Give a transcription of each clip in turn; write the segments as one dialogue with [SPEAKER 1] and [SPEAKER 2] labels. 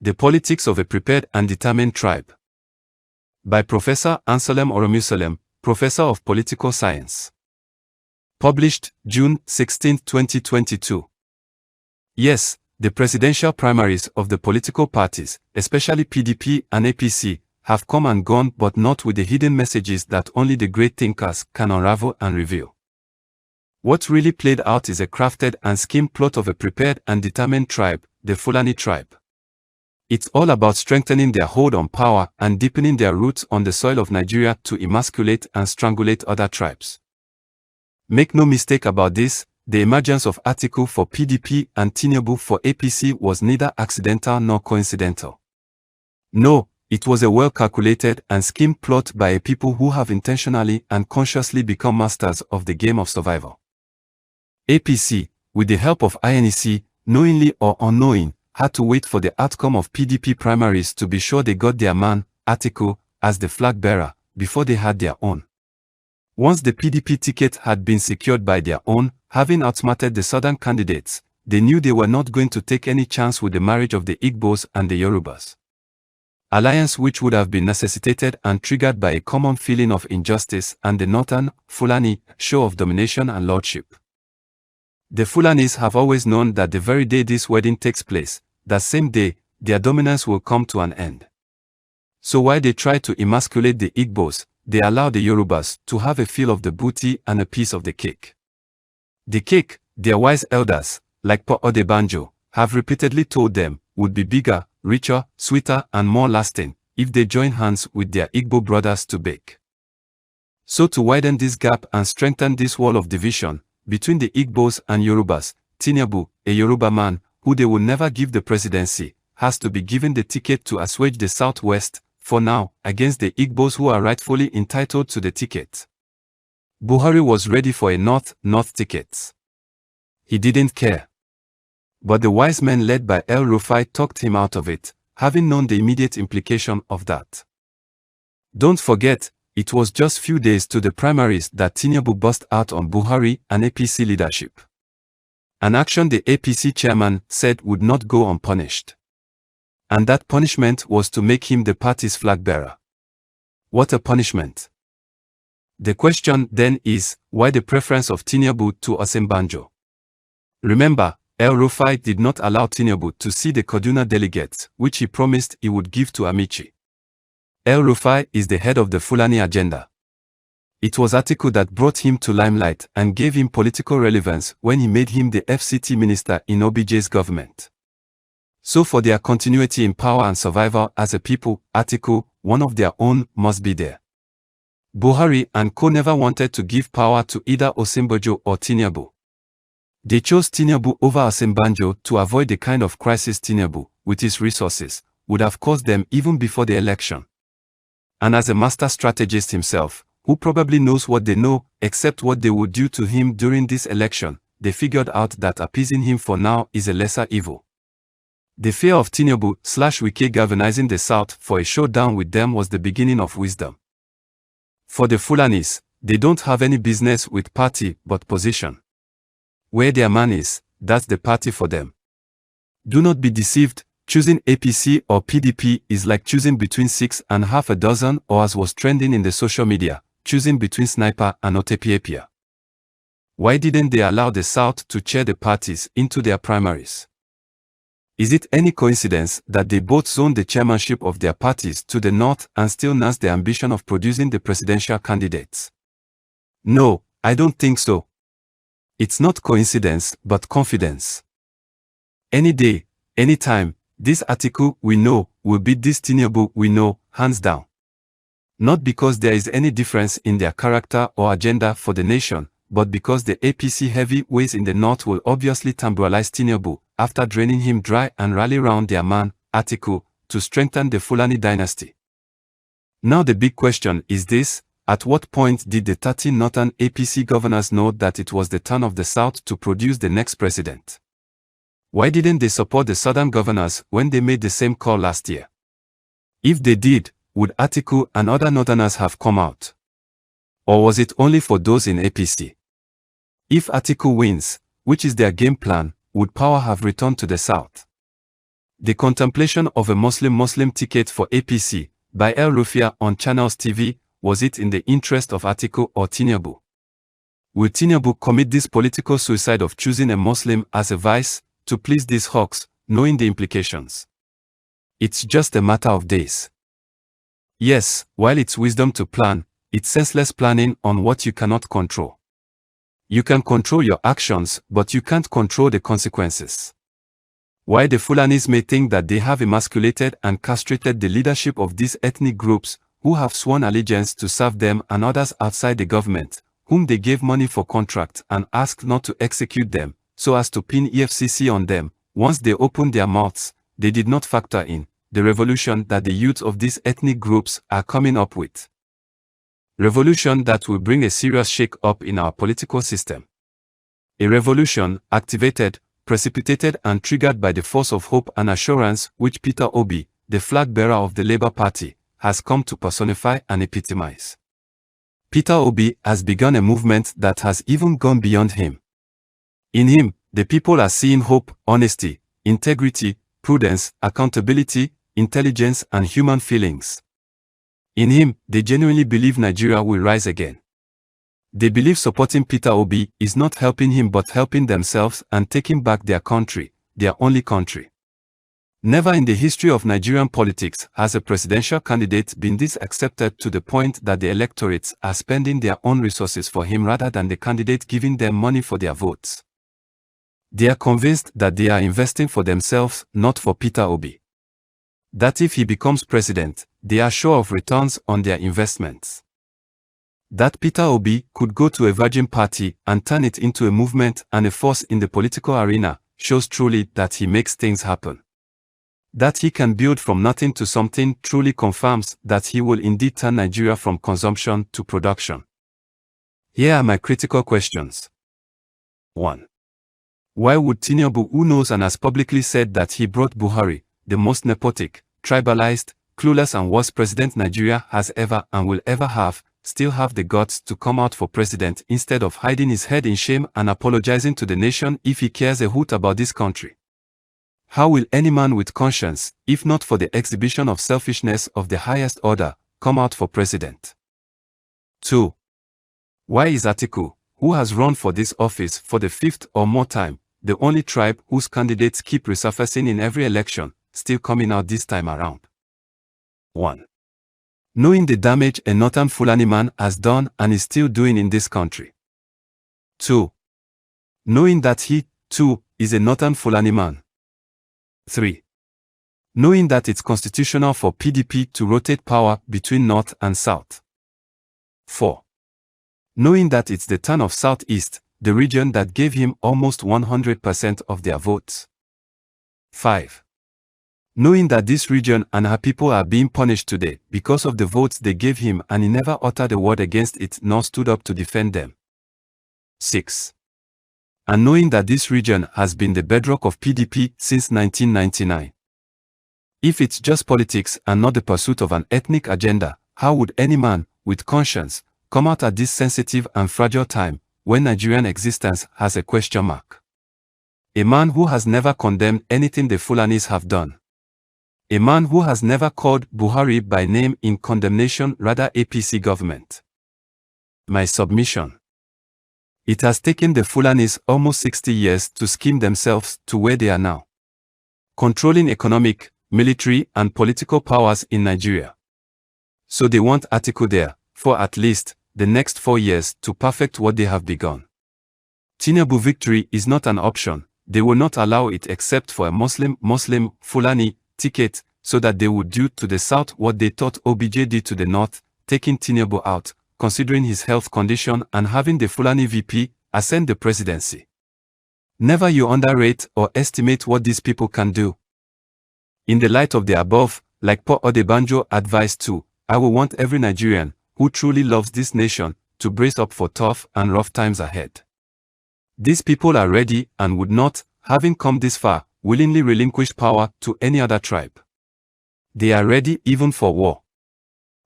[SPEAKER 1] The Politics of a Prepared and Determined Tribe. By Professor Aderinsola Owa, Professor of Political Science. Published June 16, 2022. Yes, the presidential primaries of the political parties, especially PDP and APC, have come and gone, but not with the hidden messages that only the great thinkers can unravel and reveal. What really played out is a crafted and schemed plot of a prepared and determined tribe, the Fulani tribe. It's all about strengthening their hold on power and deepening their roots on the soil of Nigeria to emasculate and strangulate other tribes. Make no mistake about this, the emergence of Atiku for PDP and Tinubu for APC was neither accidental nor coincidental. No, it was a well-calculated and schemed plot by a people who have intentionally and consciously become masters of the game of survival. APC, with the help of INEC, knowingly or unknowing, had to wait for the outcome of PDP primaries to be sure they got their man, Atiku, as the flag bearer, before they had their own. Once the PDP ticket had been secured by their own, having outsmarted the southern candidates, they knew they were not going to take any chance with the marriage of the Igbos and the Yorubas. Alliance which would have been necessitated and triggered by a common feeling of injustice and the northern, Fulani, show of domination and lordship. The Fulanis have always known that the very day this wedding takes place, that same day, their dominance will come to an end. So while they try to emasculate the Igbos, they allow the Yorubas to have a feel of the booty and a piece of the cake. The cake, their wise elders, like Pa Odebanjo, have repeatedly told them, would be bigger, richer, sweeter and more lasting, if they join hands with their Igbo brothers to bake. So to widen this gap and strengthen this wall of division, between the Igbos and Yorubas, Tinubu, a Yoruba man, who they will never give the presidency, has to be given the ticket to assuage the Southwest, for now, against the Igbos who are rightfully entitled to the ticket. Buhari was ready for a North ticket. He didn't care. But the wise men led by El Rufai talked him out of it, having known the immediate implication of that. Don't forget, it was just few days to the primaries that Tinubu burst out on Buhari and APC leadership. An action the APC chairman said would not go unpunished. And that punishment was to make him the party's flag bearer. What a punishment! The question then is, why the preference of Tinubu to Osinbajo? Remember, El Rufai did not allow Tinubu to see the Kaduna delegates, which he promised he would give to Amici. El Rufai is the head of the Fulani agenda. It was Atiku that brought him to limelight and gave him political relevance when he made him the FCT minister in OBJ's government. So for their continuity in power and survival as a people, Atiku, one of their own, must be there. Buhari and co never wanted to give power to either Osinbajo or Tinubu. They chose Tinubu over Osinbajo to avoid the kind of crisis Tinubu, with his resources, would have caused them even before the election. And as a master strategist himself, who probably knows what they know, except what they would do to him during this election, they figured out that appeasing him for now is a lesser evil. The fear of Tinubu/Wike galvanizing the South for a showdown with them was the beginning of wisdom. For the Fulanis, they don't have any business with party but position. Where their man is, that's the party for them. Do not be deceived. Choosing APC or PDP is like choosing between 6 and half a dozen, or as was trending in the social media, choosing between Sniper and Otepiepia. Why didn't they allow the South to chair the parties into their primaries? Is it any coincidence that they both zoned the chairmanship of their parties to the North and still nurse the ambition of producing the presidential candidates? No, I don't think so. It's not coincidence, but confidence. Any day, any time, this Atiku we know will beat this Tinubu we know, hands down. Not because there is any difference in their character or agenda for the nation, but because the APC heavyweights in the North will obviously temporalize Tinubu after draining him dry and rally round their man, Atiku, to strengthen the Fulani dynasty. Now the big question is this: at what point did the 13 northern APC governors know that it was the turn of the South to produce the next president? Why didn't they support the southern governors when they made the same call last year? If they did, would Atiku and other northerners have come out? Or was it only for those in APC? If Atiku wins, which is their game plan, would power have returned to the South? The Contemplation of a Muslim Ticket for APC, by El Rufia on Channels TV, was it in the interest of Atiku or Tinubu? Will Tinubu commit this political suicide of choosing a Muslim as a vice, to please these hawks, knowing the implications? It's just a matter of days. Yes, while it's wisdom to plan, it's senseless planning on what you cannot control. You can control your actions, but you can't control the consequences. While the Fulanis may think that they have emasculated and castrated the leadership of these ethnic groups, who have sworn allegiance to serve them and others outside the government, whom they gave money for contracts and asked not to execute them, so as to pin EFCC on them, once they opened their mouths, they did not factor in the revolution that the youth of these ethnic groups are coming up with. Revolution that will bring a serious shake-up in our political system. A revolution activated, precipitated and triggered by the force of hope and assurance which Peter Obi, the flag-bearer of the Labour Party, has come to personify and epitomize. Peter Obi has begun a movement that has even gone beyond him. In him, the people are seeing hope, honesty, integrity, prudence, accountability, intelligence and human feelings. In him, they genuinely believe Nigeria will rise again. They believe supporting Peter Obi is not helping him but helping themselves and taking back their country, their only country. Never in the history of Nigerian politics has a presidential candidate been this accepted to the point that the electorates are spending their own resources for him rather than the candidate giving them money for their votes. They are convinced that they are investing for themselves, not for Peter Obi. That if he becomes president, they are sure of returns on their investments. That Peter Obi could go to a virgin party and turn it into a movement and a force in the political arena shows truly that he makes things happen. That he can build from nothing to something truly confirms that he will indeed turn Nigeria from consumption to production. Here are my critical questions. 1. Why would Tinubu, who knows and has publicly said that he brought Buhari, the most nepotic, tribalized, clueless and worst president Nigeria has ever and will ever have, still have the guts to come out for president instead of hiding his head in shame and apologizing to the nation if he cares a hoot about this country? How will any man with conscience, if not for the exhibition of selfishness of the highest order, come out for president? 2. Why is Atiku, who has run for this office for the 5th or more time, the only tribe whose candidates keep resurfacing in every election, still coming out this time around? 1. Knowing the damage a northern Fulani man has done and is still doing in this country. 2. Knowing that he, too, is a northern Fulani man. 3. Knowing that it's constitutional for PDP to rotate power between North and South. 4. Knowing that it's the turn of Southeast, the region that gave him almost 100% of their votes. 5. Knowing that this region and her people are being punished today because of the votes they gave him and he never uttered a word against it nor stood up to defend them. 6. And knowing that this region has been the bedrock of PDP since 1999. If it's just politics and not the pursuit of an ethnic agenda, how would any man, with conscience, come out at this sensitive and fragile time, when Nigerian existence has a question mark? A man who has never condemned anything the Fulanis have done. A man who has never called Buhari by name in condemnation, rather APC government. My submission. It has taken the Fulanis almost 60 years to scheme themselves to where they are now. Controlling economic, military and political powers in Nigeria. So they want Atiku there, for at least, the next 4 years to perfect what they have begun. Tinubu victory is not an option, they will not allow it except for a Muslim Fulani ticket, so that they would do to the south what they thought OBJ did to the north, taking Tinubu out, considering his health condition and having the Fulani VP ascend the presidency. Never you underrate or estimate what these people can do. In the light of the above, like Paul Odebanjo advised too, I will want every Nigerian who truly loves this nation to brace up for tough and rough times ahead. These people are ready and would not, having come this far, willingly relinquish power to any other tribe. They are ready even for war.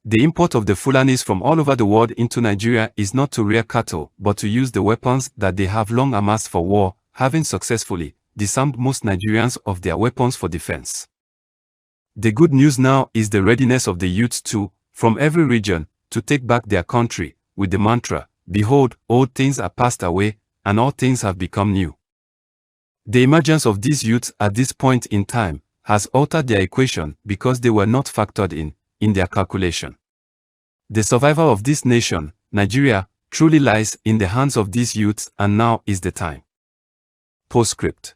[SPEAKER 1] The import of the Fulanis from all over the world into Nigeria is not to rear cattle, but to use the weapons that they have long amassed for war, having successfully disarmed most Nigerians of their weapons for defense. The good news now is the readiness of the youths too, from every region, to take back their country, with the mantra, "Behold, old things are passed away, and all things have become new." The emergence of these youths at this point in time has altered their equation because they were not factored in their calculation. The survival of this nation, Nigeria, truly lies in the hands of these youths, and now is the time. Postscript.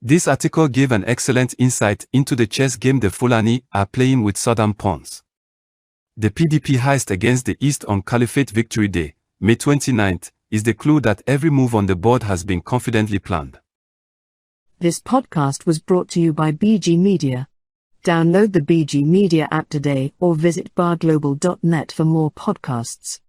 [SPEAKER 1] This article gave an excellent insight into the chess game the Fulani are playing with southern pawns. The PDP heist against the East on Caliphate Victory Day, May 29th, is the clue that every move on the board has been confidently planned.
[SPEAKER 2] This podcast was brought to you by BG Media. Download the BG Media app today or visit barglobal.net for more podcasts.